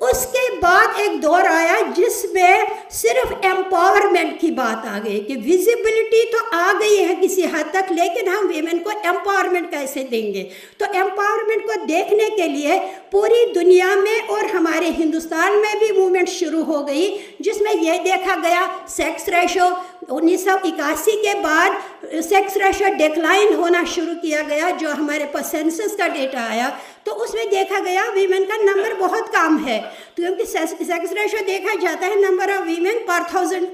اس کے بعد ایک دور آیا جس میں صرف ایمپاورمنٹ کی بات آ گئی کہ ویزیبلٹی تو آ گئی ہے کسی حد تک، لیکن ہم ویمن کو ایمپاورمنٹ کیسے دیں گے. تو ایمپاورمنٹ کو دیکھنے کے لیے پوری دنیا میں اور ہمارے ہندوستان میں بھی موومنٹ شروع ہو گئی، جس میں یہ دیکھا گیا سیکس ریشو 1981 کے بعد سیکس ریشو ڈیکلائن ہونا شروع کیا گیا. جو ہمارے پاس سینسس کا ڈیٹا آیا تو اس میں دیکھا گیا ویمن کا نمبر بہت کم ہے، کیونکہ سیکس ریشو دیکھا جاتا ہے نمبر آف ویمن پر 1000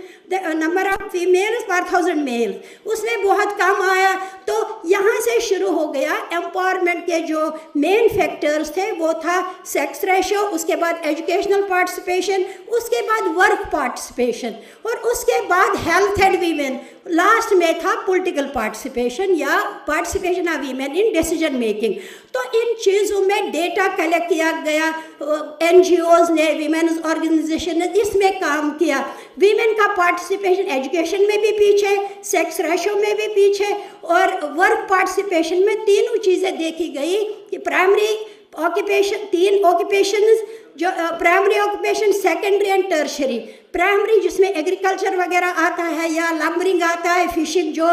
نمبر آف فیمیلز پر 1000 میل، اس میں بہت کم آیا. تو یہاں سے شروع ہو گیا ایمپاورمنٹ کے جو مین فیکٹرز تھے، وہ تھا سیکس ریشو، اس کے بعد ایجوکیشنل پارٹیسپیشن، اس کے بعد ورک پارٹیسپیشن، اور اس کے بعد ہیلتھ اینڈ ویمن، لاسٹ میں تھا پولیٹیکل پارٹیسپیشن یا participation of women in decision making. تو ان چیزوں میں ڈیٹا کلیکٹ کیا گیا، این جی اوز نے، ویمنز آرگنائزیشن نے اس میں کام کیا. ویمن کا پارٹیسپیشن ایجوکیشن میں بھی پیچھے، سیکس ریشو میں بھی پیچھے، اور ورک پارٹیسپیشن میں تینوں چیزیں دیکھی گئی کہ پرائمری آکوپیشن، 3 آکوپیشنز جو primary occupation, secondary and tertiary. Primary جس میں ایگریکلچر وغیرہ آتا ہے یا لمبرنگ آتا ہے، فشنگ، جو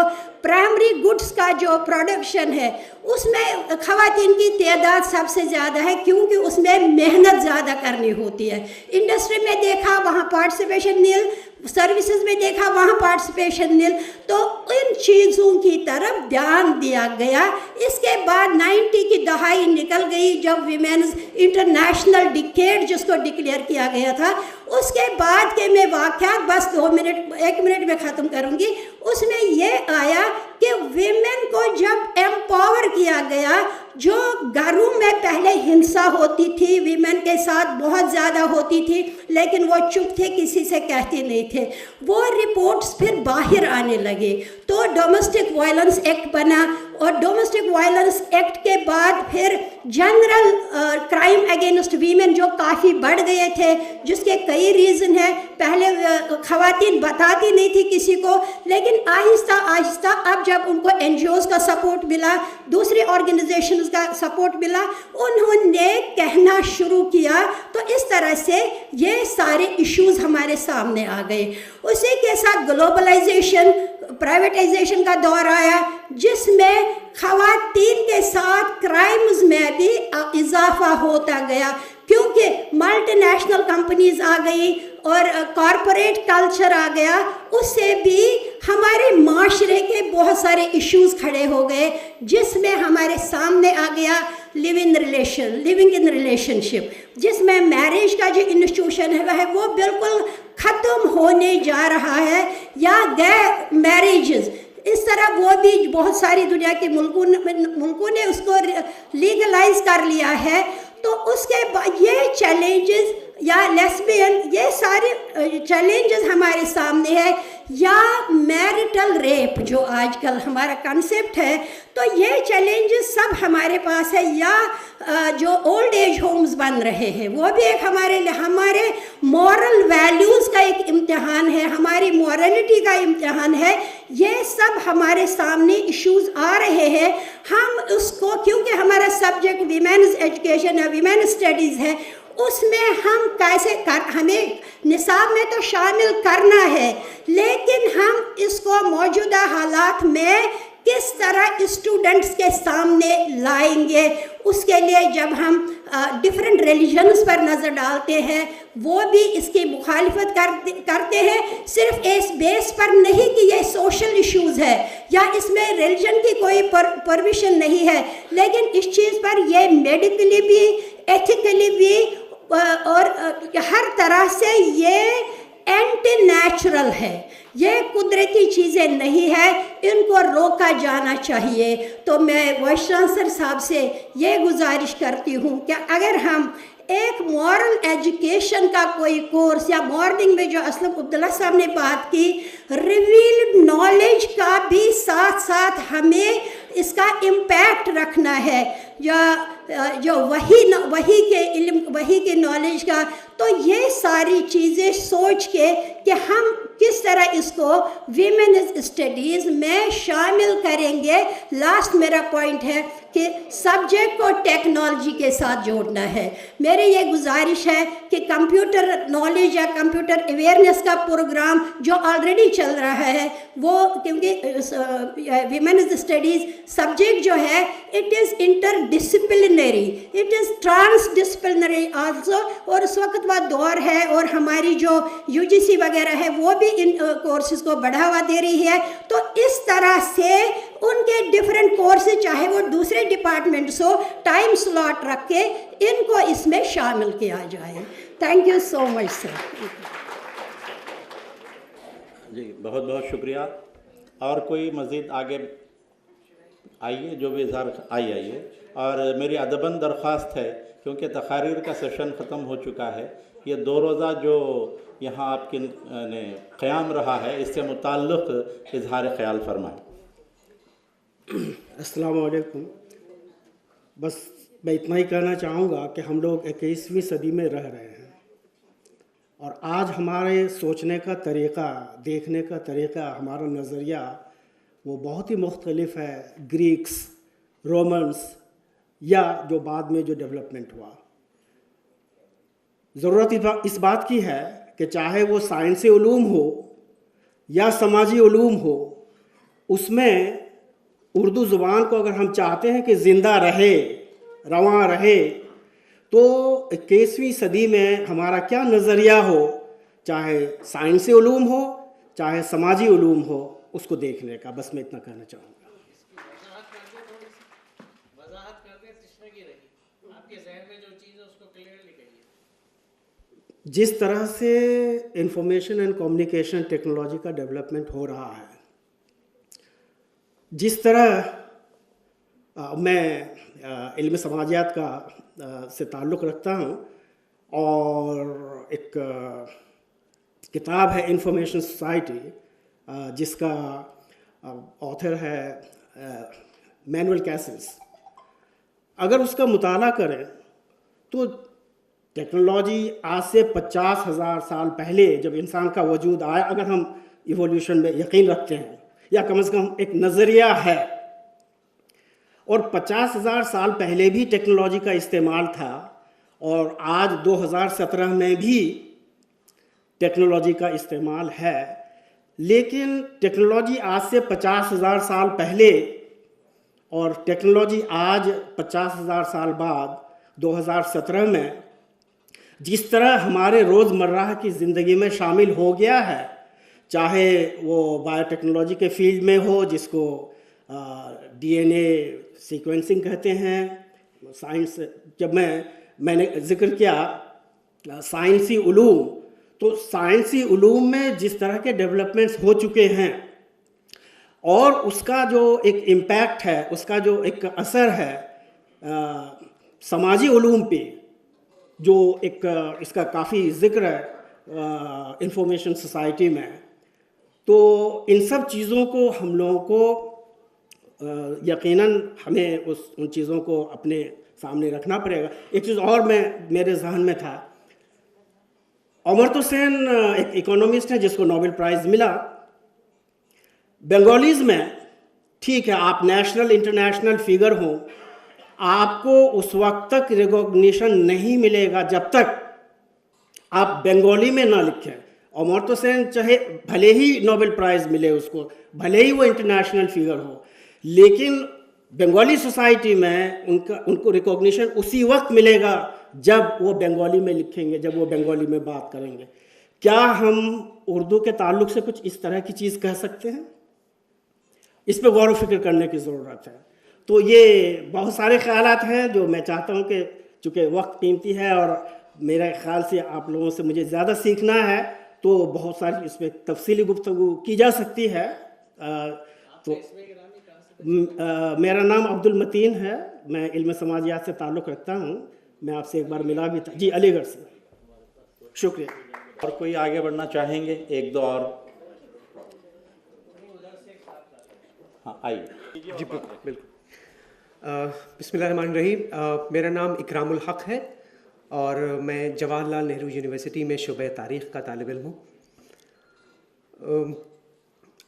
پرائمری گڈس کا جو پروڈکشن ہے اس میں خواتین کی تعداد سب سے زیادہ ہے، کیونکہ اس میں محنت زیادہ کرنی ہوتی ہے. انڈسٹری میں دیکھا وہاں پارٹیسپیشن نیل، سروسز میں دیکھا وہاں پارٹیسپیشن نیل. تو ان چیزوں کی طرف دھیان دیا گیا. اس کے بعد 90 کی دہائی نکل گئی جب ویمنز انٹرنیشنل ڈیکیڈ جس کو ڈکلیئر کیا گیا تھا. اس کے بعد کے میں واقعات بس 1 منٹ میں ختم کروں گی. اس میں یہ آیا کہ ویمن کو جب ایمپاور کیا گیا، جو گھروں میں پہلے ہنسا ہوتی تھی ویمن کے ساتھ بہت زیادہ ہوتی تھی، لیکن وہ چپ تھے، کسی سے کہتے نہیں تھے، وہ رپورٹس پھر باہر آنے لگے. تو ڈومیسٹک وائلنس ایکٹ بنا، اور ڈومیسٹک وائلنس ایکٹ کے بعد پھر جنرل کرائم اگینسٹ ویمن جو کافی بڑھ گئے تھے، جس کے کئی ریزن ہیں. پہلے خواتین بتاتی نہیں تھی کسی کو، لیکن آہستہ آہستہ اب جب ان کو این جی اوز کا سپورٹ ملا، دوسری آرگنائزیشنز کا سپورٹ ملا، انہوں نے کہنا شروع کیا. تو اس طرح سے یہ سارے ایشوز ہمارے سامنے آ گئے. اسی کے ساتھ گلوبلائزیشن، پرائیویٹائزیشن کا دور آیا، جس میں خواتین کے ساتھ کرائمز میں بھی اضافہ ہوتا گیا، کیونکہ ملٹی نیشنل کمپنیز آ گئی اور کارپوریٹ کلچر آ گیا. اس سے بھی ہمارے معاشرے کے بہت سارے ایشوز کھڑے ہو گئے، جس میں ہمارے سامنے آ گیا لیونگ ان ریلیشن شپ، جس میں میرج کا جو انسٹیٹیوشن ہے وہ بالکل ختم ہونے جا رہا ہے، یا گئے میریجز. اس طرح وہ بھی بہت ساری دنیا کے ملکوں نے اس کو لیگلائز کر لیا ہے. تو اس کے بعد یہ چیلنجز یا لیسبین، یہ سارے چیلنجز ہمارے سامنے ہے، یا میرٹل ریپ جو آج کل ہمارا کنسیپٹ ہے. تو یہ چیلنجز سب ہمارے پاس ہے، یا جو اولڈ ایج ہومز بن رہے ہیں وہ بھی ایک ہمارے مورل ویلیوز کا ایک امتحان ہے، ہماری مورلٹی کا امتحان ہے. یہ سب ہمارے سامنے ایشوز آ رہے ہیں. ہم اس کو، کیونکہ ہمارا سبجیکٹ ویمنز ایجوکیشن یا ویمن اسٹڈیز ہے، اس میں ہم کیسے ہمیں نصاب میں تو شامل کرنا ہے، لیکن ہم اس کو موجودہ حالات میں کس طرح اسٹوڈنٹس کے سامنے لائیں گے. اس کے لیے جب ہم ڈفرینٹ ریلیجنز پر نظر ڈالتے ہیں، وہ بھی اس کی مخالفت کرتے ہیں، صرف اس بیس پر نہیں کہ یہ سوشل ایشوز ہے یا اس میں ریلیجن کی کوئی پرمیشن نہیں ہے، لیکن اس چیز پر یہ میڈیکلی بھی، ایتھیکلی بھی، اور ہر طرح سے یہ اینٹی نیچرل ہے، یہ قدرتی چیزیں نہیں ہیں، ان کو روکا جانا چاہیے. تو میں وائس چانسلر صاحب سے یہ گزارش کرتی ہوں کہ اگر ہم ایک مورل ایجوکیشن کا کوئی کورس، یا مارننگ میں جو اسلم عبداللہ صاحب نے بات کی، ریویلڈ نالج کا بھی ساتھ ساتھ ہمیں اس کا امپیکٹ رکھنا ہے، جو وحی کے علم، وحی کے نالج کا. تو یہ ساری چیزیں سوچ کے کہ ہم کس طرح اس کو ویمنز اسٹڈیز میں شامل کریں گے. لاسٹ میرا پوائنٹ ہے کہ سبجیکٹ کو ٹیکنالوجی کے ساتھ جوڑنا ہے. میری یہ گزارش ہے کہ کمپیوٹر نالج یا کمپیوٹر اویئرنیس کا پروگرام جو آلریڈی چل رہا ہے وہ، کیونکہ ویمنز اسٹڈیز سبجیکٹ جو ہے it is interdisciplinary, it is transdisciplinary also, اور اس وقت وہ دور ہے اور ہماری جو UGC وغیرہ ہے وہ بھی ان کورسز کو بڑھاوا دے رہی ہے. تو اس طرح سے ان کے ڈفرینٹ کورسز چاہے وہ دوسرے ڈپارٹمنٹس ہو، ٹائم سلاٹ رکھ کے ان کو اس میں شامل کیا جائے. تھینک یو سو مچ سر. جی بہت بہت شکریہ. اور کوئی مزید آگے آئیے جو بھی اظہار آئیے. اور میری ادباً درخواست ہے کیونکہ تقاریر کا سیشن ختم ہو چکا ہے، یہ 2 روزہ جو یہاں آپ کے قیام رہا ہے اس سے متعلق اظہار خیال فرمائیں. السلام علیکم. بس میں اتنا ہی کہنا چاہوں گا کہ ہم لوگ 21ویں صدی میں رہ رہے ہیں، اور آج ہمارے سوچنے کا طریقہ، دیکھنے کا طریقہ، ہمارا نظریہ وہ بہت ہی مختلف ہے گریکس، رومنس یا جو بعد میں جو ڈیولپمنٹ ہوا. ضرورت اس بات کی ہے کہ چاہے وہ سائنسی علوم ہو یا سماجی علوم ہو، اس میں اردو زبان کو اگر ہم چاہتے ہیں کہ زندہ رہے، رواں رہے، تو 21ویں صدی میں ہمارا کیا نظریہ ہو، چاہے سائنسی علوم ہو چاہے سماجی علوم ہو، اس کو دیکھنے کا. بس میں اتنا کہنا چاہوں گا. وضاحت کر دیں تشنہ کی رہی، آپ کے ذہن میں جو چیز ہے اس کو کلیئرلی کہیے. جس طرح سے انفارمیشن اینڈ کمیونیکیشن ٹیکنالوجی کا ڈیولپمنٹ ہو رہا ہے، جس طرح میں علم سماجیات کا سے تعلق رکھتا ہوں، اور ایک کتاب ہے انفارمیشن سوسائٹی جس کا آتھر ہے مینول کیسلز. اگر اس کا مطالعہ کریں تو ٹیکنالوجی آج سے 50,000 سال پہلے جب انسان کا وجود آیا، اگر ہم ایولیوشن میں یقین رکھتے ہیں یا کم از کم ایک نظریہ ہے، اور 50,000 سال پہلے بھی ٹیکنالوجی کا استعمال تھا، اور آج 2017 میں بھی ٹیکنالوجی کا استعمال ہے. لیکن ٹیکنالوجی آج سے 50,000 سال پہلے اور ٹیکنالوجی آج 50,000 سال بعد 2017 میں جس طرح ہمارے روزمرہ کی زندگی میں شامل ہو گیا ہے، چاہے وہ بایو ٹیکنالوجی کے فیلڈ میں ہو جس کو DNA سیکوینسنگ کہتے ہیں. سائنس، جب میں نے ذکر کیا سائنسی علوم، تو سائنسی علوم میں جس طرح کے ڈیولپمنٹس ہو چکے ہیں اور اس کا جو ایک امپیکٹ ہے، اس کا جو ایک اثر ہے سماجی علوم پہ، جو ایک اس کا کافی ذکر ہے انفارمیشن سوسائٹی میں، تو ان سب چیزوں کو ہم لوگوں کو یقیناً ہمیں ان چیزوں کو اپنے سامنے رکھنا پڑے گا. ایک چیز اور میرے ذہن میں تھا، امرتیہ سین ایک اکانومسٹ ہے جس کو نوبل پرائز ملا. بنگالیز میں ٹھیک ہے آپ نیشنل انٹرنیشنل فگر ہوں، آپ کو اس وقت تک ریکوگنیشن نہیں ملے گا جب تک آپ بنگالی میں نہ لکھیں. امرتیہ سین چاہے بھلے ہی نوبل پرائز ملے اس کو، بھلے ہی وہ انٹرنیشنل فگر ہو، لیکن بنگالی سوسائٹی میں ان کو ریکوگنیشن اسی وقت ملے گا جب وہ بنگالی میں لکھیں گے، جب وہ بنگالی میں بات کریں گے. کیا ہم اردو کے تعلق سے کچھ اس طرح کی چیز کہہ سکتے ہیں؟ اس پہ غور و فکر کرنے کی ضرورت ہے. تو یہ بہت سارے خیالات ہیں جو میں چاہتا ہوں کہ چونکہ وقت قیمتی ہے اور میرے خیال سے آپ لوگوں سے مجھے زیادہ سیکھنا ہے، تو بہت ساری اس پہ تفصیلی گفتگو کی جا سکتی ہے. تو میرا نام عبد المتین ہے، میں علم سماجیات سے تعلق رکھتا ہوں. میں آپ سے ایک بار ملا بھی تھا. جی علی گڑھ سے. شکریہ. اور کوئی آگے بڑھنا چاہیں گے؟ ایک دو اور. ہاں آئیے. جی بالکل. بسم اللہ الرحمن الرحیم. میرا نام اکرام الحق ہے اور میں جواہر لال نہرو یونیورسٹی میں شعبہ تاریخ کا طالب علم ہوں.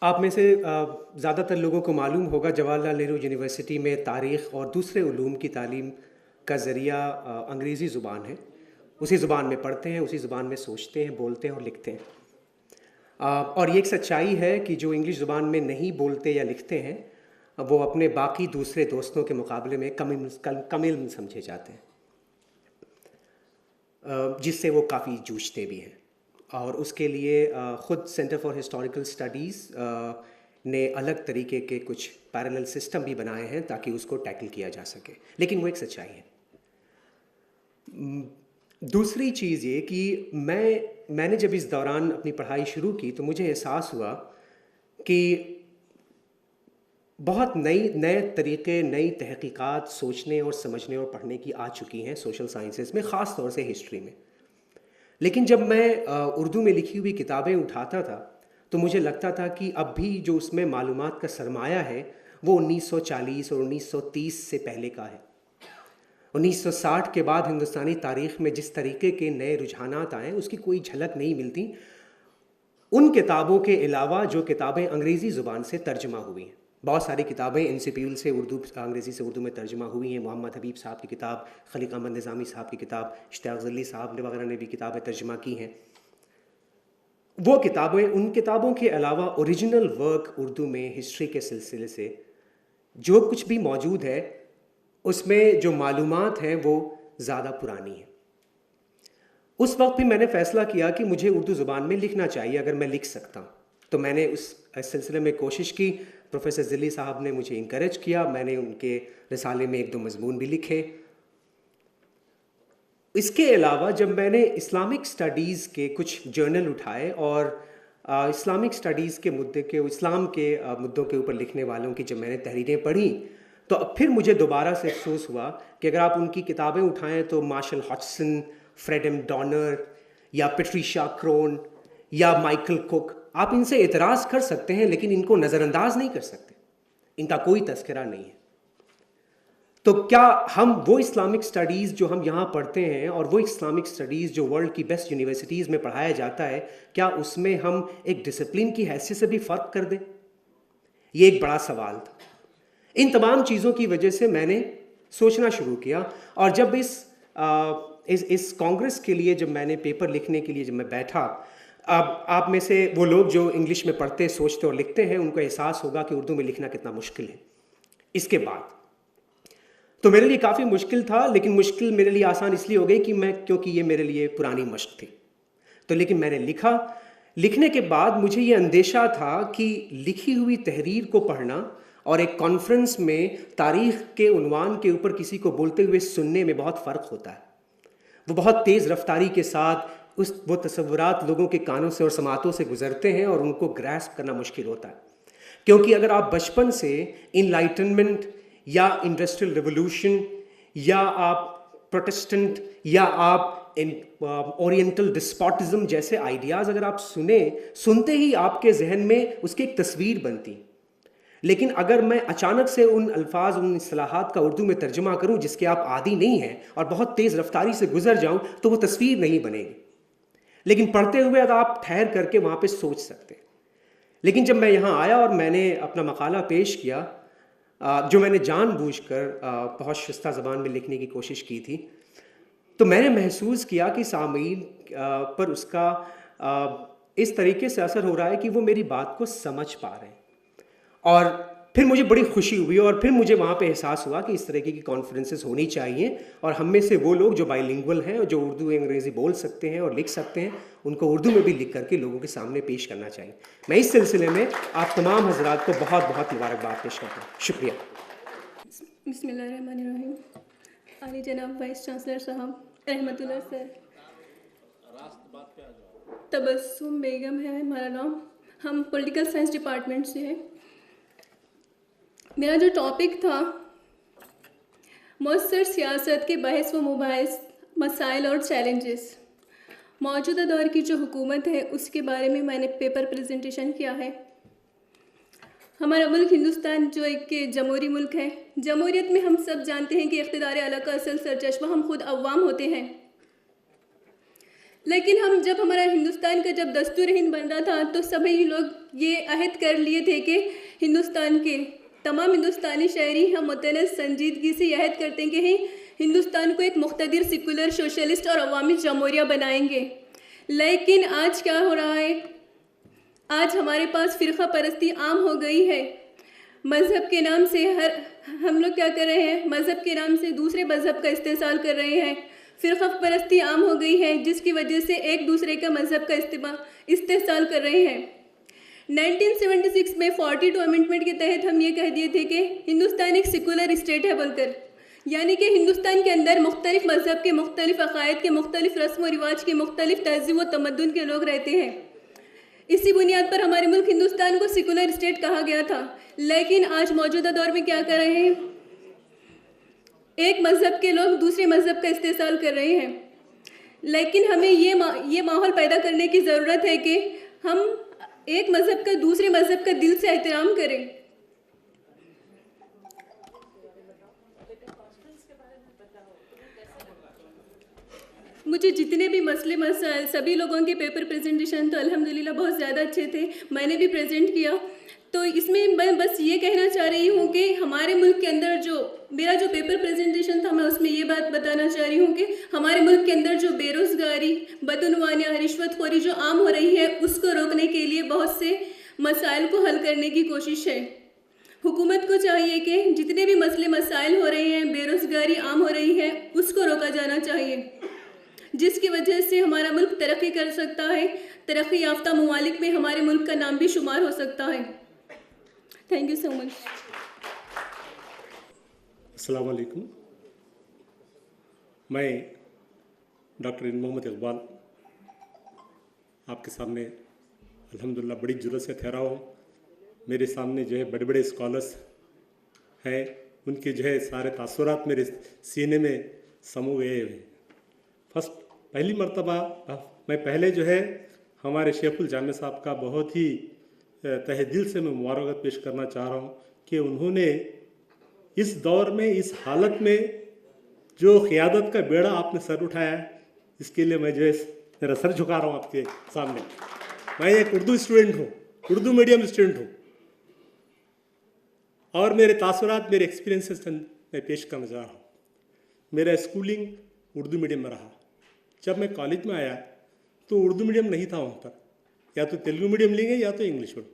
آپ میں سے زیادہ تر لوگوں کو معلوم ہوگا جواہر لال نہرو یونیورسٹی میں تاریخ اور دوسرے علوم کی تعلیم کا ذریعہ انگریزی زبان ہے. اسی زبان میں پڑھتے ہیں, اسی زبان میں سوچتے ہیں, بولتے ہیں اور لکھتے ہیں. اور یہ ایک سچائی ہے کہ جو انگلش زبان میں نہیں بولتے یا لکھتے ہیں وہ اپنے باقی دوسرے دوستوں کے مقابلے میں کم علم سمجھے جاتے ہیں, جس سے وہ کافی جوجھتے بھی ہیں. اور اس کے لیے خود سینٹر فار ہسٹوریکل اسٹڈیز نے الگ طریقے کے کچھ پیرالل سسٹم بھی بنائے ہیں تاکہ اس کو ٹیکل کیا جا سکے, لیکن وہ ایک سچائی ہے. دوسری چیز یہ کہ میں نے جب اس دوران اپنی پڑھائی شروع کی تو مجھے احساس ہوا کہ بہت نئے طریقے, نئی تحقیقات سوچنے اور سمجھنے اور پڑھنے کی آ چکی ہیں سوشل سائنسز میں, خاص طور سے ہسٹری میں. لیکن جب میں اردو میں لکھی ہوئی کتابیں اٹھاتا تھا تو مجھے لگتا تھا کہ اب بھی جو اس میں معلومات کا سرمایہ ہے وہ 1940 اور 1930 سے پہلے کا ہے. 1960 کے بعد ہندوستانی تاریخ میں جس طریقے کے نئے رجحانات آئے اس کی کوئی جھلک نہیں ملتی ان کتابوں کے علاوہ جو کتابیں انگریزی زبان سے ترجمہ ہوئی ہیں. بہت ساری کتابیں انسپیول سے انگریزی سے اردو میں ترجمہ ہوئی ہیں. محمد حبیب صاحب کی کتاب, خلیق احمد نظامی صاحب کی کتاب, اشتیاق ظلی صاحب نے وغیرہ نے بھی کتابیں ترجمہ کی ہیں. وہ کتابیں, ان کتابوں کے علاوہ اوریجنل ورک اردو میں ہسٹری کے سلسلے سے جو کچھ بھی موجود ہے اس میں جو معلومات ہیں وہ زیادہ پرانی ہیں. اس وقت بھی میں نے فیصلہ کیا کہ مجھے اردو زبان میں لکھنا چاہیے اگر میں لکھ سکتا ہوں. تو میں نے اس سلسلے میں کوشش کی. پروفیسر ظلی صاحب نے مجھے انکریج کیا, میں نے ان کے رسالے میں 1-2 مضمون بھی لکھے. اس کے علاوہ جب میں نے اسلامک سٹڈیز کے کچھ جرنل اٹھائے اور اسلامک سٹڈیز کے اسلام کے مدوں کے اوپر لکھنے والوں کی جب میں نے تحریریں پڑھی تو اب پھر مجھے دوبارہ سے افسوس ہوا کہ اگر آپ ان کی کتابیں اٹھائیں تو مارشل ہاڈسن, فریڈ ایم ڈونر یا پیٹریشیا کرون یا مائیکل کوک, آپ ان سے اعتراض کر سکتے ہیں لیکن ان کو نظر انداز نہیں کر سکتے, ان کا کوئی تذکرہ نہیں ہے. تو کیا ہم وہ اسلامک سٹڈیز جو ہم یہاں پڑھتے ہیں اور وہ اسلامک سٹڈیز جو ورلڈ کی بیسٹ یونیورسٹیز میں پڑھایا جاتا ہے, کیا اس میں ہم ایک ڈسپلن کی حیثیت سے بھی فرق کر دیں؟ یہ ایک بڑا سوال تھا. ان تمام چیزوں کی وجہ سے میں نے سوچنا شروع کیا. اور جب اس کانگریس کے لیے جب میں نے پیپر لکھنے کے لیے جب میں بیٹھا, اب آپ میں سے وہ لوگ جو انگلش میں پڑھتے, سوچتے اور لکھتے ہیں ان کو احساس ہوگا کہ اردو میں لکھنا کتنا مشکل ہے. اس کے بعد تو میرے لیے کافی مشکل تھا, لیکن مشکل میرے لیے آسان اس لیے ہو گئی کہ کیونکہ یہ میرے لیے پرانی مشق تھی. تو لیکن میں نے لکھا. لکھنے کے بعد مجھے یہ اندیشہ تھا کہ لکھی ہوئی تحریر کو پڑھنا اور ایک کانفرنس میں تاریخ کے عنوان کے اوپر کسی کو بولتے ہوئے سننے میں بہت فرق ہوتا ہے. وہ بہت تیز رفتاری کے ساتھ وہ تصورات لوگوں کے کانوں سے اور سماعتوں سے گزرتے ہیں اور ان کو گراسپ کرنا مشکل ہوتا ہے. کیونکہ اگر آپ بچپن سے انلائٹنمنٹ یا انڈسٹریل ریولوشن یا آپ پروٹسٹنٹ یا آپ اورینٹل ڈسپوٹزم جیسے آئیڈیاز اگر آپ سنتے ہی آپ کے ذہن میں اس کی ایک تصویر بنتی. لیکن اگر میں اچانک سے ان الفاظ, ان اصطلاحات کا اردو میں ترجمہ کروں جس کے آپ عادی نہیں ہیں اور بہت تیز رفتاری سے گزر جاؤں تو وہ تصویر نہیں بنے گی. لیکن پڑھتے ہوئے اگر آپ ٹھہر کر کے وہاں پہ سوچ سکتے. لیکن جب میں یہاں آیا اور میں نے اپنا مقالہ پیش کیا جو میں نے جان بوجھ کر بہت شستہ زبان میں لکھنے کی کوشش کی تھی, تو میں نے محسوس کیا کہ سامعین پر اس کا اس طریقے سے اثر ہو رہا ہے کہ وہ میری بات کو سمجھ پا رہے ہیں. اور پھر مجھے بڑی خوشی ہوئی اور پھر مجھے وہاں پہ احساس ہوا کہ اس طریقے کی کانفرنسز ہونی چاہیے اور ہم میں سے وہ لوگ جو بائی لنگول ہیں اور جو اردو انگریزی بول سکتے ہیں اور لکھ سکتے ہیں ان کو اردو میں بھی لکھ کر کے لوگوں کے سامنے پیش کرنا چاہیے. میں اس سلسلے میں آپ تمام حضرات کو بہت بہت مبارکباد پیش کرتا ہوں. شکریہ. بسم اللہ الرحمن الرحیم. عالی جناب وائس چانسلر صاحب رحمۃ اللہ سر, تبسم بیگم ہے ہمارا نام, ہم پولیٹیکل سائنس ڈپارٹمنٹ سے ہیں. میرا جو ٹاپک تھا مؤثر سیاست کے بحث و مباحث, مسائل اور چیلنجز. موجودہ دور کی جو حکومت ہے اس کے بارے میں نے پیپر پریزنٹیشن کیا ہے. ہمارا ملک ہندوستان جو ایک جمہوری ملک ہے, جمہوریت میں ہم سب جانتے ہیں کہ اقتدار اعلیٰ کا اصل سرچشمہ ہم خود عوام ہوتے ہیں. لیکن جب ہمارا ہندوستان کا جب دستور ہند بن رہا تھا تو سبھی لوگ یہ عہد کر لیے تھے کہ ہندوستان کے تمام ہندوستانی شہری ہم متنازع سنجیدگی سے یہ عہد کرتے ہیں کہ ہندوستان کو ایک مقتدر سیکولر سوشلسٹ اور عوامی جمہوریہ بنائیں گے. لیکن آج کیا ہو رہا ہے؟ آج ہمارے پاس فرقہ پرستی عام ہو گئی ہے. مذہب کے نام سے ہم لوگ کیا کر رہے ہیں؟ مذہب کے نام سے دوسرے مذہب کا استحصال کر رہے ہیں. فرقہ پرستی عام ہو گئی ہے جس کی وجہ سے ایک دوسرے کا مذہب کا استحصال کر رہے ہیں. 1976 میں 42 امنڈمنٹ کے تحت ہم یہ کہہ دیے تھے کہ ہندوستان ایک سیکولر اسٹیٹ ہے بول کر، یعنی کہ ہندوستان کے اندر مختلف مذہب کے، مختلف عقائد کے، مختلف رسم و رواج کے، مختلف تہذیب و تمدن کے لوگ رہتے ہیں. اسی بنیاد پر ہمارے ملک ہندوستان کو سیکولر اسٹیٹ کہا گیا تھا. لیکن آج موجودہ دور میں کیا کر رہے ہیں؟ ایک مذہب کے لوگ دوسرے مذہب کا استحصال کر رہے ہیں. لیکن ہمیں یہ ماحول پیدا کرنے کی ضرورت ہے کہ ہم ایک مذہب کا دوسرے مذہب کا دل سے احترام کریں. مجھے جتنے بھی مسئلے مسائل سبھی لوگوں کے پیپر پریزنٹیشن تو الحمدللہ بہت زیادہ اچھے تھے، میں نے بھی پریزنٹ کیا. تو اس میں میں بس یہ کہنا چاہ رہی ہوں کہ ہمارے ملک کے اندر میرا جو پیپر پریزنٹیشن تھا، میں اس میں یہ بات بتانا چاہ رہی ہوں کہ ہمارے ملک کے اندر جو بے روزگاری، بدعنوانی، رشوت خوری جو عام ہو رہی ہے، اس کو روکنے کے لیے بہت سے مسائل کو حل کرنے کی کوشش ہے. حکومت کو چاہیے کہ جتنے بھی مسئلے مسائل ہو رہے ہیں، بے روزگاری عام ہو رہی ہے، اس کو روکا جانا چاہیے، جس کی وجہ سے ہمارا ملک ترقی کر سکتا ہے. ترقی یافتہ ممالک میں ہمارے ملک کا نام بھی شمار ہو سکتا ہے. تھینک یو سو مچ. السلام علیکم. میں ڈاکٹر محمد اقبال آپ کے سامنے الحمدللہ بڑی جرأت سے ٹھہرا ہوں. میرے سامنے جو ہے بڑے بڑے اسکالرس ہیں، ان کے جو ہے سارے تاثرات میرے سینے میں سمو گئے ہیں. پہلی مرتبہ میں پہلے جو ہے ہمارے شیخ الجامعہ صاحب کا بہت ہی تہ دل سے میں مبارکباد پیش کرنا چاہ رہا ہوں کہ انہوں نے اس دور میں، اس حالت میں جو قیادت کا بیڑا آپ نے سر اٹھایا ہے، اس کے لیے میں جو ہے میرا سر جھکا رہا ہوں آپ کے سامنے. میں ایک اردو اسٹوڈنٹ ہوں، اردو میڈیم اسٹوڈنٹ ہوں، اور میرے تاثرات، میرے ایکسپیرینسز میں پیش کرنا چاہ رہا ہوں. میرا اسکولنگ اردو میڈیم میں رہا. جب میں کالج میں آیا تو اردو میڈیم نہیں تھا وہاں پر، یا تو تیلگو میڈیم لیں گے یا تو انگلش میڈیم.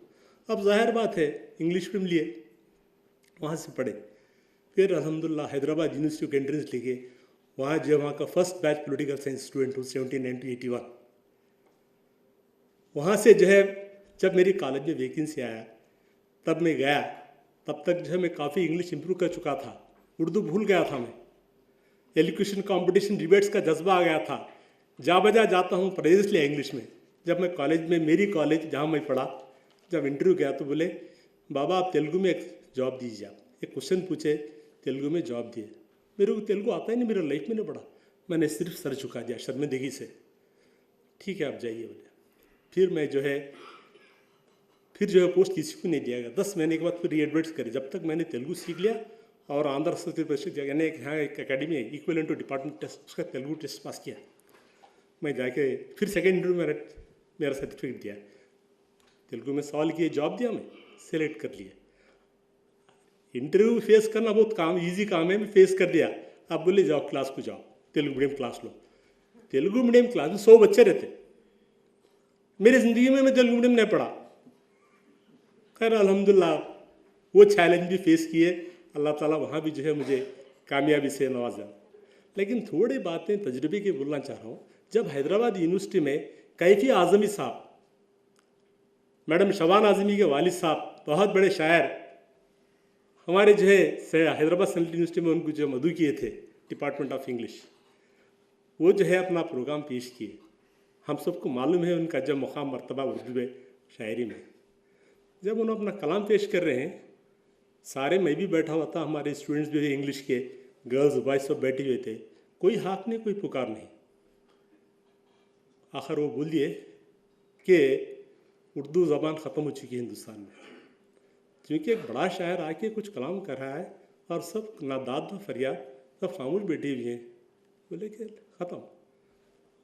اب ظاہر بات ہے انگلش میڈیم لیے، وہاں سے پڑھے. پھر الحمدللہ حیدرآباد یونیورسٹی کو انٹرنس لے کے وہاں جو وہاں کا first batch political science student ہوں 1981. وہاں سے جو ہے جب میری کالج میں ویکینسی آیا تب میں گیا. تب تک جو ہے میں کافی انگلش امپروو کر چکا تھا، اردو بھول گیا تھا. میں ایلیکوشن کمپٹیشن ڈیبیٹس کا جذبہ آ گیا تھا. جا بجا جاتا ہوں پریزیسلی انگلش میں. جب میں کالج میں، میری کالج جہاں میں پڑھا، جب انٹرویو گیا تو بولے بابا آپ تیلگو میں ایک جاب دیجیے. آپ ایک کوشچن پوچھے، تیلگو میں جاب دیے. میرے کو تیلگو آتا ہی نہیں، میرا لائف میں نہیں پڑھا. میں نے صرف سر جھکا دیا شرمندگی سے. ٹھیک ہے آپ جائیے بولے. پھر میں جو ہے پوسٹ کسی کو نہیں دیا گیا. 10 مہینے کے بعد پھر ری ایڈورٹس کرے. جب تک میں نے تیلگو سیکھ لیا اور آندھرا پردیش یعنی ایک اکیڈمی ہے ایکویلنٹ ٹو ڈپارٹمنٹ ٹیسٹ، اس کا تیلگو ٹیسٹ پاس کیا. میں جا کے پھر سیکنڈ انٹرویو میں میرا سرٹیفکیٹ دیا. تیلگو میں سوال کیے، جاب دیا، میں سلیکٹ کر لیا. انٹرویو فیس کرنا بہت ایزی کام ہے، میں فیس کر لیا. آپ بولے جاؤ کلاس کو جاؤ، تیلگو میڈیم کلاس لو. تیلگو میڈیم کلاس میں 100 بچے رہتے. میری زندگی میں تیلگو میڈیم نہیں پڑھا. خیر الحمدللہ وہ چیلنج بھی فیس کیے. اللہ تعالیٰ وہاں بھی جو ہے مجھے کامیابی سے نوازا. لیکن تھوڑی باتیں تجربے کی بولنا چاہ رہا ہوں. جب حیدرآباد یونیورسٹی میں کیفی اعظمی صاحب، میڈم شبان اعظمی کے والد صاحب، بہت بڑے شاعر، ہمارے جو ہے حیدرآباد سینٹرل یونیورسٹی میں ان کو جو مدعو کیے تھے ڈپارٹمنٹ آف انگلش، وہ جو ہے اپنا پروگرام پیش کیے. ہم سب کو معلوم ہے ان کا جب مقام مرتبہ اردو میں، شاعری میں. جب انہوں اپنا کلام پیش کر رہے ہیں، سارے میں بھی بیٹھا ہوا تھا، ہمارے اسٹوڈنٹس بھی انگلش کے، گرلز بوائز سب بیٹھے ہوئے تھے. کوئی ہاک نہیں، کوئی پکار نہیں. آخر وہ بول دیے کہ اردو زبان ختم ہو چکی ہے ہندوستان میں. کیونکہ ایک بڑا شاعر آ کے کچھ کلام کر رہا ہے اور سب نہ داد نہ فریاد، سب خاموش بیٹھے ہوئے ہیں. بولے کہ ختم.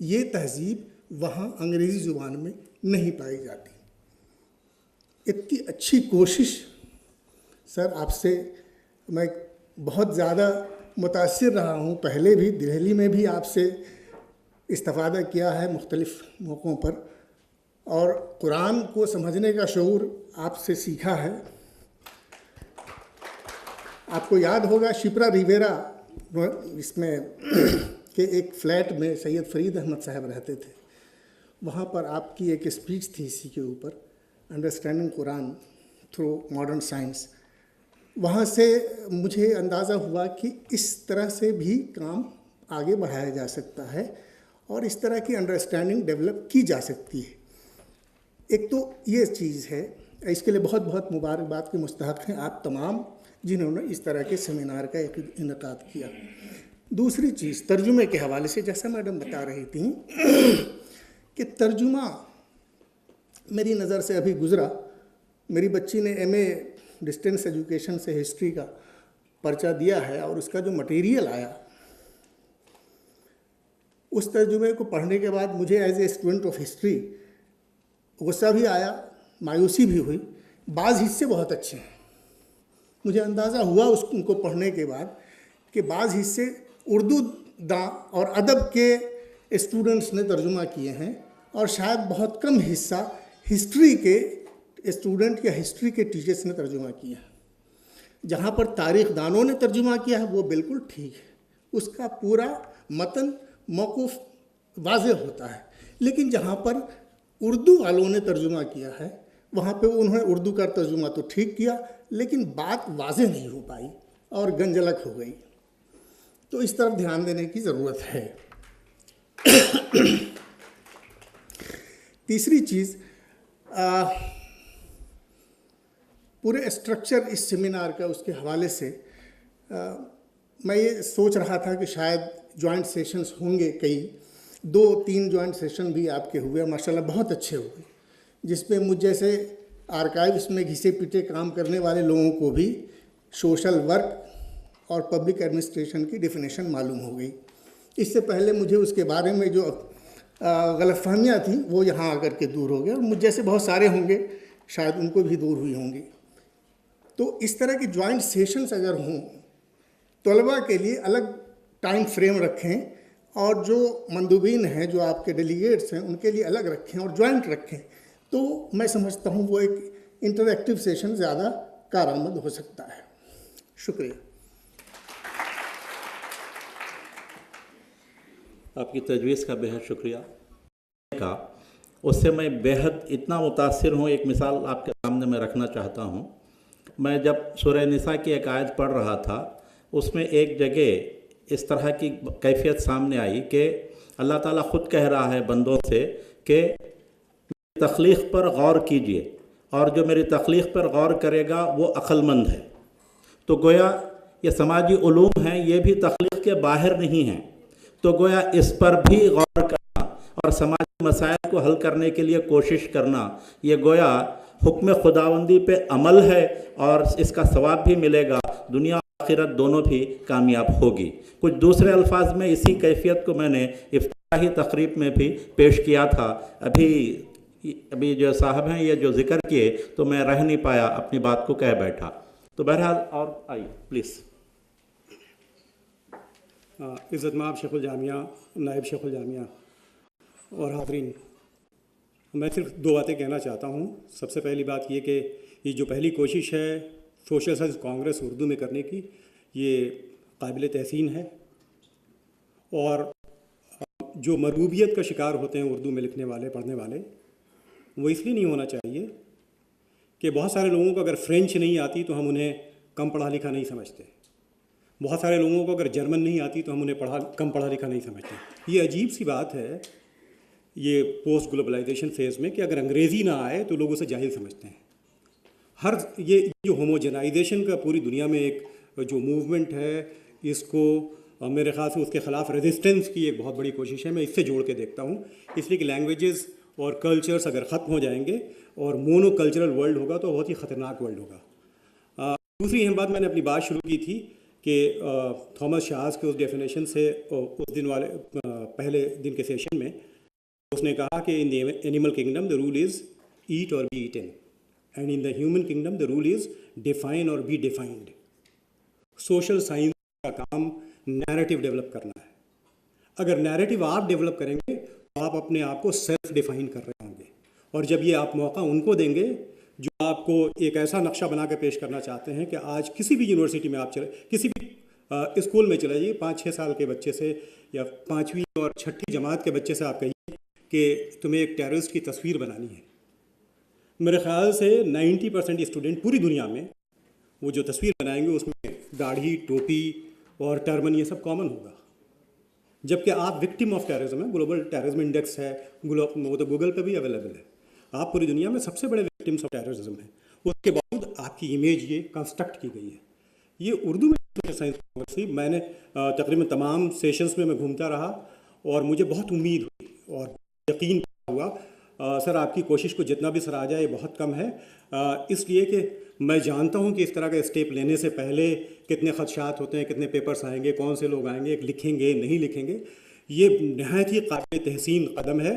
یہ تہذیب وہاں انگریزی زبان میں نہیں پائی جاتی. اتنی اچھی کوشش سر آپ سے میں بہت زیادہ متاثر رہا ہوں. پہلے بھی دہلی میں بھی آپ سے استفادہ کیا ہے مختلف موقعوں پر, اور قرآن کو سمجھنے کا شعور آپ سے سیکھا ہے. آپ کو یاد ہوگا شپرا ریویرا اس میں کہ ایک فلیٹ میں سید فرید احمد صاحب رہتے تھے. وہاں پر آپ کی ایک اسپیچ تھی اسی کے اوپر, انڈرسٹینڈنگ قرآن تھرو ماڈرن سائنس. وہاں سے مجھے اندازہ ہوا کہ اس طرح سے بھی کام آگے بڑھایا جا سکتا ہے اور اس طرح کی انڈرسٹینڈنگ ڈیولپ کی جا سکتی ہے. ایک تو یہ چیز ہے, اس کے لیے بہت بہت مبارکباد کے مستحق ہیں آپ تمام جنہوں نے اس طرح کے سیمینار کا انعقاد کیا. دوسری چیز ترجمے کے حوالے سے, جیسا میڈم بتا رہی تھیں کہ ترجمہ میری نظر سے ابھی گزرا. میری بچی نے ایم اے ڈسٹینس ایجوکیشن سے ہسٹری کا پرچہ دیا ہے, اور اس کا جو مٹیریل آیا اس ترجمے کو پڑھنے کے بعد مجھے as a student of history غصہ بھی آیا, مایوسی بھی ہوئی. بعض حصے بہت اچھے ہیں. مجھے اندازہ ہوا ان کو پڑھنے کے بعد کہ بعض حصے اردو داں اور ادب کے اسٹوڈنٹس نے ترجمہ کیے ہیں, اور شاید بہت کم حصہ ہسٹری کے اسٹوڈنٹ یا ہسٹری کے ٹیچرس نے ترجمہ کیا ہے. جہاں پر تاریخ دانوں نے ترجمہ کیا ہے وہ بالکل ٹھیک ہے, اس کا پورا متن موقوف واضح ہوتا ہے. لیکن جہاں پر اردو والوں نے ترجمہ کیا ہے وہاں پہ انہوں نے اردو کا ترجمہ تو ٹھیک کیا, لیکن بات واضح نہیں ہو پائی اور گنجلک ہو گئی. تو اس طرف دھیان دینے کی ضرورت ہے. تیسری چیز, پورے اسٹرکچر اس سیمینار کا اس کے حوالے سے میں یہ سوچ رہا تھا کہ شاید جوائنٹ سیشنز ہوں گے, کئی 2-3 جوائنٹ سیشن بھی آپ کے ہوئے, ماشاءاللہ بہت اچھے ہوئے, جس پہ مجھ جیسے آرکائیوس میں گھسے پیٹے کام کرنے والے لوگوں کو بھی سوشل ورک اور پبلک ایڈمنسٹریشن کی ڈیفینیشن معلوم ہو گئی. اس سے پہلے مجھے اس کے بارے میں جو غلط فہمیاں تھیں وہ یہاں آ کر کے دور ہو گئے, اور مجھ جیسے بہت سارے ہوں گے شاید ان کو بھی دور ہوئی ہوں گی. تو اس طرح کے جوائنٹ سیشنز اگر ہوں, طلباء کے لیے الگ ٹائم فریم رکھیں, اور جو مندوبین ہیں جو آپ کے ڈیلیگیٹس ہیں ان کے لیے الگ رکھیں اور جوائنٹ رکھیں, تو میں سمجھتا ہوں وہ ایک انٹریکٹیو سیشن زیادہ کارآمد ہو سکتا ہے. شکریہ. آپ کی تجویز کا بہت شکریہ. اس سے میں بہت اتنا متاثر ہوں, ایک مثال آپ کے سامنے میں رکھنا چاہتا ہوں. میں جب سورہ نساء کی ایک آیت پڑھ رہا تھا, اس میں ایک جگہ اس طرح کی کیفیت سامنے آئی کہ اللہ تعالیٰ خود کہہ رہا ہے بندوں سے کہ تخلیق پر غور کیجئے, اور جو میری تخلیق پر غور کرے گا وہ عقل مند ہے. تو گویا یہ سماجی علوم ہیں, یہ بھی تخلیق کے باہر نہیں ہیں. تو گویا اس پر بھی غور کرنا اور سماجی مسائل کو حل کرنے کے لیے کوشش کرنا, یہ گویا حکم خداوندی پہ عمل ہے, اور اس کا ثواب بھی ملے گا, دنیا اور آخرت دونوں بھی کامیاب ہوگی. کچھ دوسرے الفاظ میں اسی کیفیت کو میں نے افتتاحی تقریب میں بھی پیش کیا تھا. ابھی جو صاحب ہیں یہ جو ذکر کیے تو میں رہ نہیں پایا, اپنی بات کو کہہ بیٹھا. تو بہرحال اور آئیے پلیز. عزت مآب شیخ الجامعہ, نائب شیخ الجامعہ اور حاضرین, میں صرف 2 باتیں کہنا چاہتا ہوں. سب سے پہلی بات یہ کہ یہ جو پہلی کوشش ہے سوشل سائنس کانگریس اردو میں کرنے کی, یہ قابل تحسین ہے. اور جو مربوبیت کا شکار ہوتے ہیں اردو میں لکھنے والے پڑھنے والے, وہ اس لیے نہیں ہونا چاہیے کہ بہت سارے لوگوں کو اگر فرینچ نہیں آتی تو ہم انہیں کم پڑھا لکھا نہیں سمجھتے. بہت سارے لوگوں کو اگر جرمن نہیں آتی تو ہم انہیں کم پڑھا لکھا نہیں سمجھتے. یہ عجیب سی بات ہے یہ پوسٹ گلوبلائزیشن فیز میں کہ اگر انگریزی نہ آئے تو لوگ اسے جاہل سمجھتے ہیں. یہ جو ہوموجنائزیشن کا پوری دنیا میں ایک جو موومنٹ ہے, اس کو میرے خیال سے اس کے خلاف ریزسٹنس کی ایک بہت بڑی کوشش ہے. میں اس سے جوڑ کے دیکھتا ہوں, اس لیے کہ لینگویجز اور کلچرز اگر ختم ہو جائیں گے اور مونو کلچرل ورلڈ ہوگا تو بہت ہی خطرناک ورلڈ ہوگا. دوسری اہم بات, میں نے اپنی بات شروع کی تھی کہ تھامس شاز کے اس ڈیفینیشن سے اس دن والے پہلے دن کے سیشن میں اس نے کہا کہ in the animal kingdom the rule is eat or be eaten and in the human kingdom the rule is define or be defined. Social science کا کام نیریٹو ڈیولپ کرنا ہے. اگر نیریٹو آپ ڈیولپ کریں گے تو آپ اپنے آپ کو سیلف ڈیفائن کر رہے ہوں گے, اور جب یہ آپ موقع ان کو دیں گے جو آپ کو ایک ایسا نقشہ بنا کے پیش کرنا چاہتے ہیں کہ آج کسی بھی یونیورسٹی میں آپ چلے, کسی بھی اسکول میں چلے جائیے, 5-6 سال کے بچے سے یا 5ویں اور 6ٹھی جماعت کے بچے سے آپ کہیے کہ تمہیں ایک ٹیررسٹ کی تصویر بنانی ہے, میرے خیال سے 90% اسٹوڈنٹ پوری دنیا میں وہ جو تصویر بنائیں گے اس میں داڑھی, ٹوپی اور ٹربن یہ سب کامن ہوگا. جبکہ آپ وکٹم آف ٹیررزم ہیں, گلوبل ٹیررزم انڈیکس ہے, وہ تو گوگل پہ بھی اویلیبل ہے, آپ پوری دنیا میں سب سے بڑے وکٹمس آف ٹیررزم ہیں. اس کے باوجود آپ کی امیج یہ کنسٹرکٹ کی گئی ہے. یہ اردو میں سائنس میں نے تقریباً تمام سیشنز میں گھومتا رہا اور مجھے بہت امید ہوئی اور یقین ہوا سر آپ کی کوشش کو جتنا بھی سراہا جائے یہ بہت کم ہے, اس لیے کہ میں جانتا ہوں کہ اس طرح کے اسٹیپ لینے سے پہلے کتنے خدشات ہوتے ہیں, کتنے پیپرس آئیں گے, کون سے لوگ آئیں گے, لکھیں گے نہیں لکھیں گے. یہ نہایت ہی قابل تحسین قدم ہے.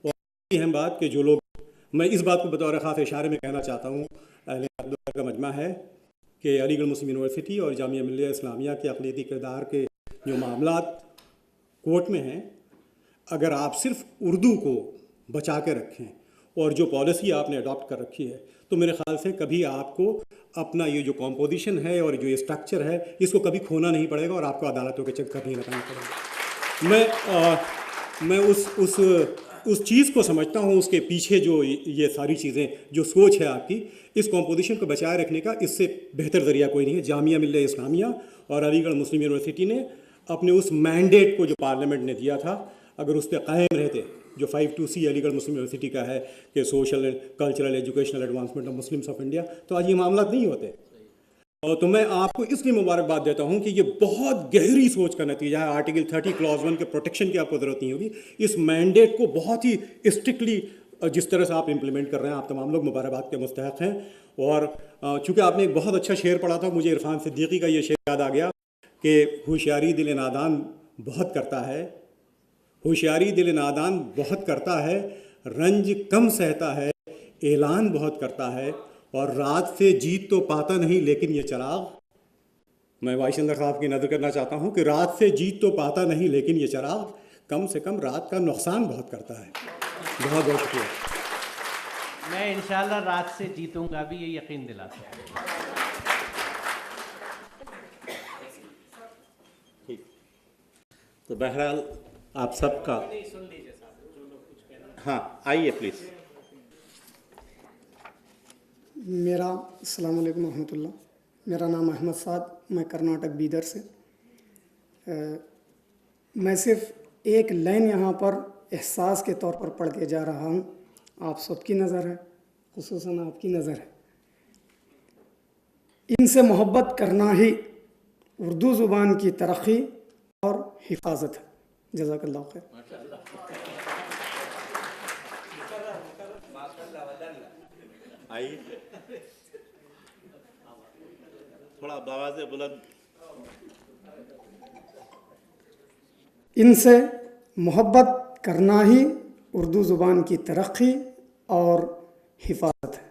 اور اہم بات کہ جو لوگ, میں اس بات کو بطور خاص اشارے میں کہنا چاہتا ہوں, اہل عبداللہ کا مجمع ہے کہ علی گڑھ مسلم یونیورسٹی اور جامعہ ملیہ اسلامیہ کے اقلیتی کردار کے جو معاملات کورٹ میں ہیں, اگر آپ صرف اردو کو بچا کے رکھیں اور جو پالیسی آپ نے اڈاپٹ کر رکھی ہے تو میرے خیال سے کبھی آپ کو اپنا یہ جو کمپوزیشن ہے اور جو یہ اسٹرکچر ہے اس کو کبھی کھونا نہیں پڑے گا اور آپ کو عدالتوں کے چکر نہیں لگانا پڑے گا. میں اس چیز کو سمجھتا ہوں, اس کے پیچھے جو یہ ساری چیزیں جو سوچ ہے آپ کی, اس کمپوزیشن کو بچائے رکھنے کا اس سے بہتر ذریعہ کوئی نہیں ہے. جامعہ ملیہ اسلامیہ اور علی گڑھ مسلم یونیورسٹی نے اپنے اس مینڈیٹ کو جو پارلیمنٹ نے دیا تھا اگر اس پہ قائم رہتے, جو 52C علی گڑھ مسلم یونیورسٹی کا ہے کہ social cultural educational advancement of Muslims of India, تو آج یہ معاملات نہیں ہوتے. اور تو میں آپ کو اس لیے مبارکباد دیتا ہوں کہ یہ بہت گہری سوچ کا نتیجہ ہے. آرٹیکل 30 کلاز 1 کے پروٹیکشن کی آپ کو ضرورت نہیں ہوگی. اس مینڈیٹ کو بہت ہی اسٹرکٹلی جس طرح سے آپ امپلیمنٹ کر رہے ہیں, آپ تمام لوگ مبارکباد کے مستحق ہیں. اور چونکہ آپ نے ایک بہت اچھا شعر پڑھا تھا, مجھے عرفان صدیقی کا یہ شعر یاد آ گیا کہ ہوشیاری دل نادان بہت کرتا ہے, ہوشیاری دل نادان بہت کرتا ہے, رنج کم سہتا ہے, اعلان بہت کرتا ہے, اور رات سے جیت تو پاتا نہیں لیکن یہ چراغ. میں وائس چندر صاحب کی نظر کرنا چاہتا ہوں کہ رات سے جیت تو پاتا نہیں لیکن یہ چراغ کم سے کم رات کا نقصان بہت کرتا ہے. بہت بہت شکریہ. میں انشاءاللہ رات سے جیتوں گا بھی, یہ یقین دلاتا ہوں. تو بہرحال آپ سب کا, ہاں آئیے پلیز. میرا السلام علیکم ورحمۃ اللہ. میرا نام احمد سعد, میں کرناٹک بیدر سے. میں صرف ایک لائن یہاں پر احساس کے طور پر پڑھ کے جا رہا ہوں, آپ سب کی نظر ہے, خصوصاً آپ کی نظر ہے. ان سے محبت کرنا ہی اردو زبان کی ترقی اور حفاظت ہے. جزاک اللہ خیر. آئیے تھوڑا آواز بلند. ان سے محبت کرنا ہی اردو زبان کی ترقی اور حفاظت ہے.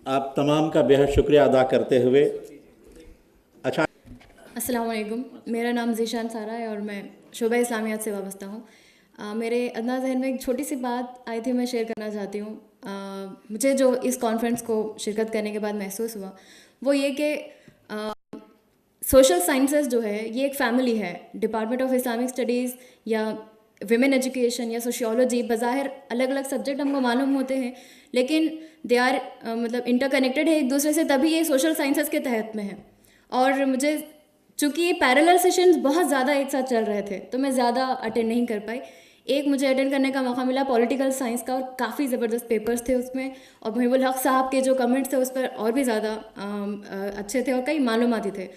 آپ تمام کا بے حد شکریہ ادا کرتے ہوئے, اچھا السلام علیکم. میرا نام ذیشان سارا ہے اور میں شعبہ اسلامیات سے وابستہ ہوں. میرے ادنا ذہن میں ایک چھوٹی سی بات آئی تھی, میں شیئر کرنا چاہتی ہوں. مجھے جو اس کانفرنس کو شرکت کرنے کے بعد محسوس ہوا وہ یہ کہ سوشل سائنسز جو ہے یہ ایک فیملی ہے. ڈپارٹمنٹ آف اسلامک اسٹڈیز یا ویمن ایجوکیشن یا سوشیولوجی, بظاہر الگ الگ سبجیکٹ ہم کو معلوم ہوتے ہیں لیکن دے آر مطلب انٹر کنیکٹڈ ہے ایک دوسرے سے, تبھی یہ سوشل سائنسز کے تحت میں ہے. اور مجھے چونکہ یہ پیرالل سیشنز بہت زیادہ ایک ساتھ چل رہے تھے تو میں زیادہ اٹینڈ نہیں کر پائی. ایک مجھے اٹینڈ کرنے کا موقع ملا پولیٹیکل سائنس کا, اور کافی زبردست پیپرز تھے اس میں, اور محب الحق صاحب کے جو کمنٹس تھے اس پر اور بھی زیادہ اچھے تھے اور کئی معلوماتی تھے.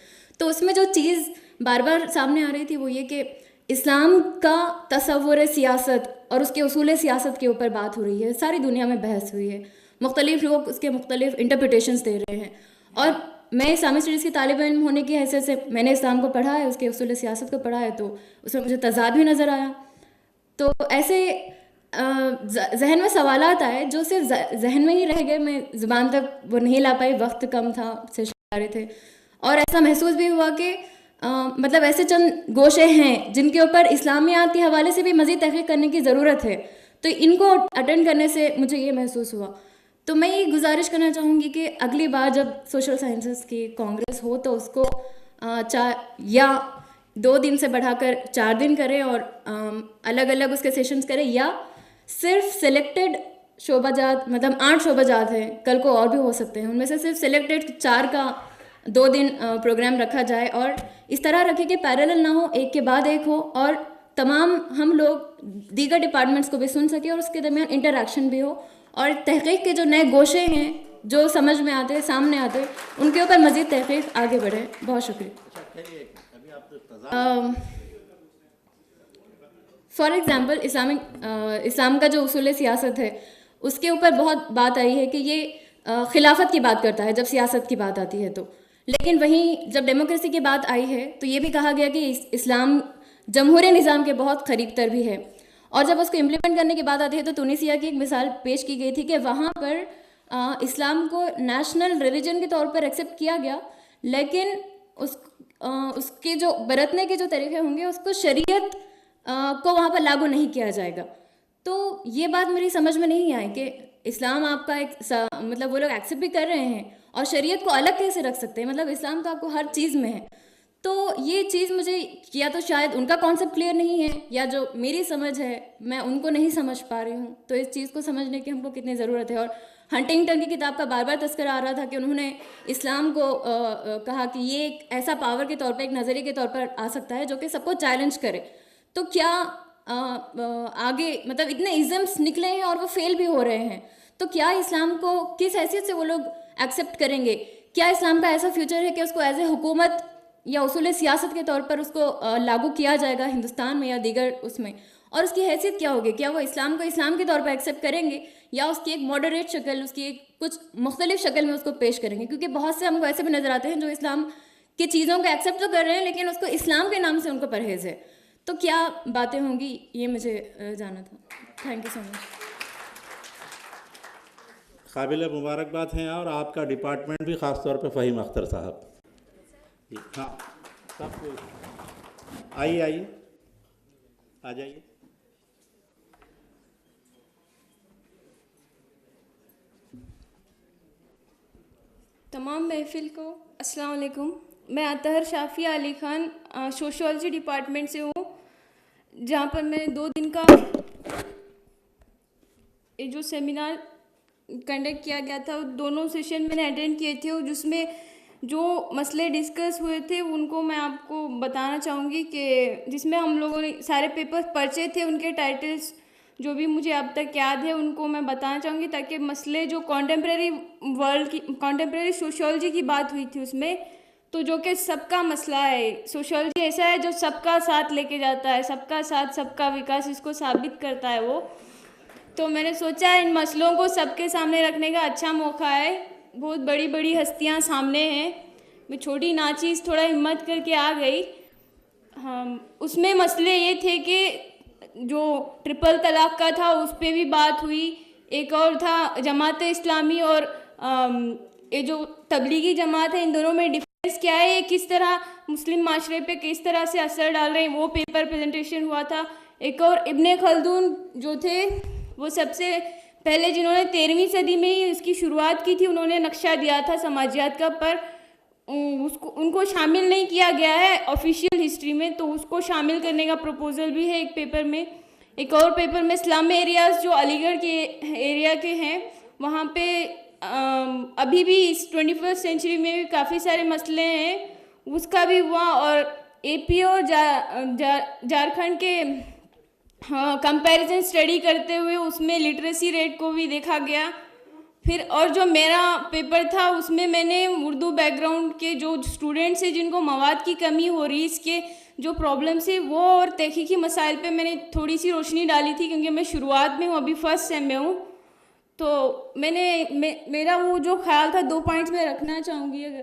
تو اس میں جو چیز بار بار سامنے آ رہی تھی وہ یہ کہ اسلام کا تصور سیاست اور اس کے اصول سیاست کے اوپر بات ہو رہی ہے. ساری دنیا میں بحث ہوئی ہے, مختلف لوگ اس کے مختلف انٹرپریٹیشنز دے رہے ہیں, اور میں اسلامی اسٹڈیز کی طالب علم ہونے کی حیثیت سے میں نے اسلام کو پڑھا ہے, اس کے اصول سیاست کو پڑھا ہے, تو اس میں مجھے تضاد بھی نظر آیا. تو ایسے ذہن میں سوالات آئے جو صرف ذہن میں ہی رہ گئے, میں زبان تک وہ نہیں لا پائی, وقت کم تھا, سیشن رہے تھے. اور ایسا محسوس بھی ہوا کہ مطلب ایسے چند گوشے ہیں جن کے اوپر اسلامیات کے حوالے سے بھی مزید تحقیق کرنے کی ضرورت ہے, تو ان کو اٹینڈ کرنے سے مجھے یہ محسوس ہوا. تو میں یہ گزارش کرنا چاہوں گی کہ اگلی بار جب سوشل سائنسز کی کانگریس ہو تو اس کو 2 دن سے بڑھا کر 4 دن کریں, اور الگ الگ اس کے سیشنز کریں, یا صرف سلیکٹڈ شعبہ جات, مطلب 8 شعبہ جات ہیں, کل کو اور بھی ہو سکتے ہیں, ان میں سے صرف سلیکٹڈ 4 کا 2 دن پروگرام رکھا جائے, اور اس طرح رکھے کہ پیرالل نہ ہو, ایک کے بعد ایک ہو, اور تمام ہم لوگ دیگر ڈپارٹمنٹس کو بھی سن سکیں, اور اس کے درمیان انٹریکشن بھی ہو, اور تحقیق کے جو نئے گوشے ہیں جو سمجھ میں آتے, سامنے آتے, ان کے اوپر مزید تحقیق آگے بڑھے. بہت شکریہ. فار ایگزامپل اسلام کا جو اصول سیاست ہے اس کے اوپر بہت بات آئی ہے کہ یہ خلافت کی بات کرتا ہے جب سیاست کی بات آتی ہے تو, لیکن وہیں جب ڈیموکریسی کی بات آئی ہے تو یہ بھی کہا گیا کہ اسلام جمہوری نظام کے بہت قریب تر بھی ہے. اور جب اس کو امپلیمنٹ کرنے کی بات آتی ہے تو تونسیہ کی ایک مثال پیش کی گئی تھی کہ وہاں پر اسلام کو نیشنل ریلیجن کے طور پر ایکسیپٹ کیا گیا, لیکن اس کے جو برتنے کے جو طریقے ہوں گے اس کو شریعت کو وہاں پر لاگو نہیں کیا جائے گا. تو یہ بات میری سمجھ میں نہیں آئی کہ اسلام آپ کا ایک مطلب وہ لوگ ایکسیپٹ بھی کر رہے ہیں اور شریعت کو الگ کیسے رکھ سکتے ہیں, مطلب اسلام تو آپ کو ہر چیز میں ہے. تو یہ چیز مجھے یا تو شاید ان کا کانسیپٹ کلیئر نہیں ہے, یا جو میری سمجھ ہے میں ان کو نہیں سمجھ پا رہی ہوں. تو اس چیز کو سمجھنے کی ہم کو کتنی ضرورت ہے. اور ہنٹنگٹن کی کتاب کا بار بار تذکرہ آ رہا تھا کہ انہوں نے اسلام کو کہا کہ یہ ایک ایسا پاور کے طور پر, ایک نظریے کے طور پر آ سکتا ہے جو کہ سب کو چیلنج کرے. تو کیا آگے مطلب اتنے ازمس نکلے ہیں اور وہ فیل بھی ہو رہے ہیں, تو کیا اسلام کو کس حیثیت سے وہ لوگ ایکسیپٹ کریں گے؟ کیا اسلام کا ایسا فیوچر ہے کہ اس کو ایز اے حکومت یا اصول سیاست کے طور پر اس کو لاگو کیا جائے گا ہندوستان میں یا دیگر اس میں, اور اس کی حیثیت کیا ہوگی؟ کیا وہ اسلام کو اسلام کے طور پر ایکسیپٹ کریں گے یا اس کی ایک ماڈریٹ شکل, اس کی ایک کچھ مختلف شکل میں اس کو پیش کریں گے؟ کیونکہ بہت سے ہم کو ایسے بھی نظر آتے ہیں جو اسلام کی چیزوں کو ایکسیپٹ تو کر رہے ہیں لیکن اس کو اسلام کے نام سے ان کو پرہیز ہے. تو کیا باتیں ہوں گی, یہ مجھے جاننا تھا. تھینک یو سو مچ. قابل مبارکباد ہیں, اور آپ کا ڈپارٹمنٹ بھی, خاص طور پہ فہیم اختر صاحب. ہاں سب کو آئیے آ جائیے. تمام محفل کو السلام علیکم. میں اطہر شافیہ علی خان سوشیالوجی ڈپارٹمنٹ سے ہوں, جہاں پر میں 2 دن کا جو سیمینار کنڈکٹ کیا گیا تھا, دونوں سیشن میں نے اٹینڈ کیے تھے, جس میں جو مسئلے ڈسکس ہوئے تھے ان کو میں آپ کو بتانا چاہوں گی کہ جس میں ہم لوگوں نے سارے پیپر پرچے تھے, ان کے ٹائٹلز جو بھی مجھے اب تک یاد ہے ان کو میں بتانا چاہوں گی, تاکہ مسئلے جو کانٹمپریری ورلڈ کی, کانٹمپریری سوشیالوجی کی بات ہوئی تھی اس میں, تو جو کہ سب کا مسئلہ ہے. سوشیالوجی ایسا ہے جو سب کا ساتھ لے کے جاتا ہے, سب کا ساتھ سب کا وکاس, اس کو ثابت کرتا ہے وہ. تو میں نے سوچا ان مسئلوں کو سب کے سامنے رکھنے کا اچھا موقع ہے. بہت بڑی بڑی ہستیاں سامنے ہیں, میں چھوٹی ناچیز تھوڑا ہمت کر کے آ گئی. ہاں, اس میں مسئلے یہ تھے کہ جو ٹرپل طلاق کا تھا اس پہ بھی بات ہوئی, ایک اور تھا جماعت اسلامی اور یہ جو تبلیغی جماعت ہے, ان دونوں میں ڈفرینس کیا ہے, یہ کس طرح مسلم معاشرے پہ کس طرح سے اثر ڈال رہے ہیں, وہ پیپر پریزنٹیشن ہوا تھا. ایک اور ابن خلدون جو تھے وہ سب سے پہلے جنہوں نے 13ویں صدی میں ہی اس کی شروعات کی تھی, انہوں نے نقشہ دیا تھا سماجیات کا, پر ان کو شامل نہیں کیا گیا ہے آفیشیل ہسٹری میں, تو اس کو شامل کرنے کا پروپوزل بھی ہے ایک پیپر میں. ایک اور پیپر میں اسلام ایریاز جو علی گڑھ کے ایریا کے ہیں, وہاں پہ ابھی بھی اس 21 سینچری میں بھی کافی سارے مسئلے ہیں, اس کا بھی ہوا. اور اے پی اور جھارکھنڈ کے کمپیریزن اسٹڈی کرتے ہوئے اس میں لٹریسی ریٹ کو بھی دیکھا گیا. پھر اور جو میرا پیپر تھا اس میں میں نے اردو بیک گراؤنڈ کے جو اسٹوڈنٹس ہیں جن کو مواد کی کمی ہو رہی, اس کے جو پرابلمس ہیں وہ اور تحقیقی مسائل پہ میں نے تھوڑی سی روشنی ڈالی تھی, کیونکہ میں شروعات میں ہوں, ابھی فرسٹ سیم میں ہوں. تو میں نے میرا وہ جو خیال تھا 2 پوائنٹس میں رکھنا چاہوں گی. اگر